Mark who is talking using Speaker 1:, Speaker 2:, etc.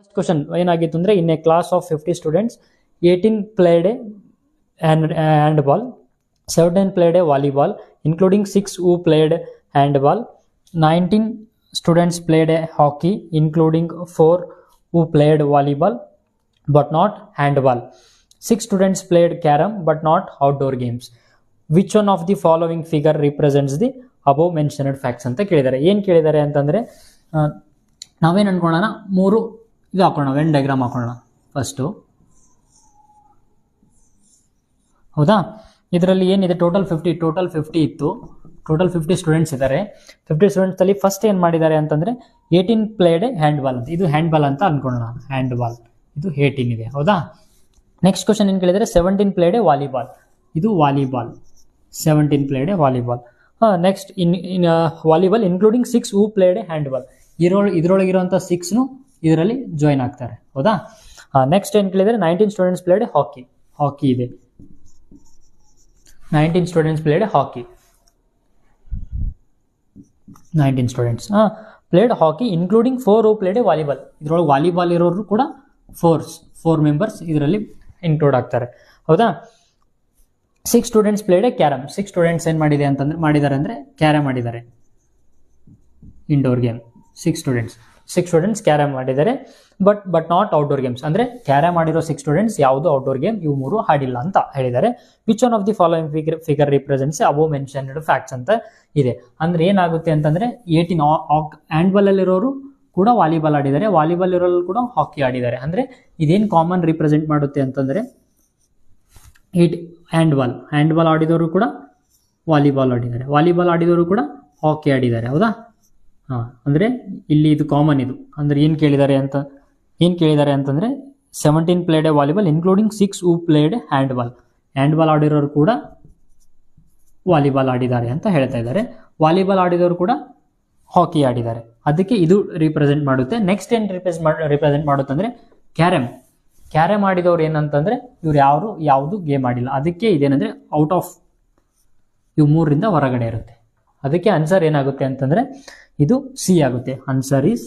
Speaker 1: First question ಏನಾಗಿತ್ತು ಅಂದರೆ, in a class of 50 students 18 played A handball, 17 played a volleyball, including 6 who played handball. 19 students played a hockey, including 4 who played volleyball but not handball. 6 students played carom but not outdoor games. Which one of the following figure represents the above mentioned facts ಅಂತ ಕೇಳಿದ್ದಾರೆ. ಏನು ಕೇಳಿದ್ದಾರೆ ಅಂತಂದರೆ, ನಾವೇನು ಅನ್ಕೊಳ್ಳೋಣ, 3 ಇದು ಹಾಕೋಣ, when diagram ಹಾಕೋಣ first. ಹೌದಾ? ಇದರಲ್ಲಿ ಏನಿದೆ, ಟೋಟಲ್ 50 ಇತ್ತು. ಟೋಟಲ್ 50 ಸ್ಟೂಡೆಂಟ್ಸ್ ಇದ್ದಾರೆ. 50 ಸ್ಟೂಡೆಂಟ್ಸಲ್ಲಿ ಫಸ್ಟ್ ಏನು ಮಾಡಿದ್ದಾರೆ ಅಂತಂದರೆ 18 ಪ್ಲೇಡ್ ಹ್ಯಾಂಡ್ಬಾಲ್ ಅಂತ, ಇದು ಹ್ಯಾಂಡ್ಬಾಲ್ ಅಂತ ಅನ್ಕೊಳ್ಳೋಣ. ಹ್ಯಾಂಡ್ಬಾಲ್ ಇದು 18 ಇದೆ. ಹೌದಾ? ನೆಕ್ಸ್ಟ್ ಕ್ವಶನ್ ಏನು ಕೇಳಿದರೆ, 17 ಪ್ಲೇಡ್ ವಾಲಿಬಾಲ್, ಇದು volleyball. 17 played volleyball. Next in volleyball including 6 who played handball, ಇದರೊಳಗಿರುವಂಥ 6 ಇದರಲ್ಲಿ ಜಾಯ್ನ್ ಆಗ್ತಾರೆ. ಹೌದಾ? ನೆಕ್ಸ್ಟ್ ಏನು ಕೇಳಿದರೆ, 19 ಸ್ಟೂಡೆಂಟ್ಸ್ ಪ್ಲೇಡ್ ಹಾಕಿ, ಹಾಕಿ ಇದೆ. 19 ಸ್ಟೂಡೆಂಟ್ಸ್ ಪ್ಲೇಡ್ ಹಾಕಿ, 19 ಸ್ಟೂಡೆಂಟ್ಸ್ ಪ್ಲೇಡ್ ಹಾಕಿ ಇನ್ಕ್ಲೂಡಿಂಗ್ 4 ಹೂ ಪ್ಲೇಡ್ ವಾಲಿಬಾಲ್, ಇದರೊಳಗೆ ವಾಲಿಬಾಲ್ ಇರೋರು ಕೂಡ 4 ಮೆಂಬರ್ಸ್ ಇದರಲ್ಲಿ ಇನ್ಕ್ಲೂಡ್ ಆಗ್ತಾರೆ. ಹೌದಾ? 6 ಸ್ಟೂಡೆಂಟ್ಸ್ ಪ್ಲೇಡ್ ಕ್ಯಾರಮ್, 6 ಸ್ಟೂಡೆಂಟ್ಸ್ ಏನು ಮಾಡಿದ್ದಾರೆ ಅಂದರೆ ಕ್ಯಾರಮ್ ಮಾಡಿದ್ದಾರೆ, ಇಂಡೋರ್ ಗೇಮ್. 6 ಸ್ಟೂಡೆಂಟ್ಸ್ ಕ್ಯಾರಮ್ ಮಾಡಿದ್ದಾರೆ, ಬಟ್ ನಾಟ್ ಔಟ್ಡೋರ್ ಗೇಮ್ಸ್, ಅಂದರೆ ಕ್ಯಾರಮ್ ಮಾಡಿರೋ 6 ಸ್ಟೂಡೆಂಟ್ಸ್ ಯಾವುದು ಔಟ್ಡೋರ್ ಗೇಮ್ ಇವು 3 ಆಡಿಲ್ಲ ಅಂತ ಹೇಳಿದ್ದಾರೆ. Which one of the following figure represents above mentioned facts ಅಂತ ಇದೆ. ಅಂದರೆ ಏನಾಗುತ್ತೆ ಅಂತಂದರೆ, 18 ಹ್ಯಾಂಡ್ಬಾಲ್ ಅಲ್ಲಿರೋರು ಕೂಡ ವಾಲಿಬಾಲ್ ಆಡಿದ್ದಾರೆ, ವಾಲಿಬಾಲ್ ಇರೋರು ಕೂಡ ಹಾಕಿ ಆಡಿದ್ದಾರೆ. ಅಂದರೆ ಇದೇನು ಕಾಮನ್ ರಿಪ್ರೆಸೆಂಟ್ ಮಾಡುತ್ತೆ ಅಂತಂದರೆ, ಹ್ಯಾಂಡ್ಬಾಲ್ ಆಡಿದವರು ಕೂಡ ವಾಲಿಬಾಲ್ ಆಡಿದ್ದಾರೆ, ವಾಲಿಬಾಲ್ ಆಡಿದವರು ಕೂಡ ಹಾಕಿ ಆಡಿದ್ದಾರೆ. ಹೌದಾ? ಅಂದರೆ ಇಲ್ಲಿ ಇದು ಕಾಮನ್. ಇದು ಅಂದರೆ ಏನು ಕೇಳಿದ್ದಾರೆ ಅಂತಂದರೆ 17 played volleyball including 6 who played handball ಆಡಿರೋರು ಕೂಡ ವಾಲಿಬಾಲ್ ಆಡಿದ್ದಾರೆ ಅಂತ ಹೇಳ್ತಾ ಇದ್ದಾರೆ. ವಾಲಿಬಾಲ್ ಆಡಿದವರು ಕೂಡ ಹಾಕಿ ಆಡಿದ್ದಾರೆ, ಅದಕ್ಕೆ ಇದು ರಿಪ್ರೆಸೆಂಟ್ ಮಾಡುತ್ತೆ. ನೆಕ್ಸ್ಟ್ ಏನು ರಿಪ್ರೆಸೆಂಟ್ ಮಾಡುತ್ತೆ ಅಂದರೆ, ಕ್ಯಾರಮ್ ಆಡಿದವ್ರು ಏನಂತಂದರೆ ಇವ್ರು ಯಾವುದು ಗೇಮ್ ಆಡಿಲ್ಲ, ಅದಕ್ಕೆ ಇದೇನಂದರೆ ಔಟ್ ಆಫ್ ಇವು 3ರಿಂದ ಹೊರಗಡೆ ಇರುತ್ತೆ. ಅದಕ್ಕೆ ಆನ್ಸರ್ ಏನಾಗುತ್ತೆ ಅಂತಂದರೆ ಇದು ಸಿ ಆಗುತ್ತೆ. Answer is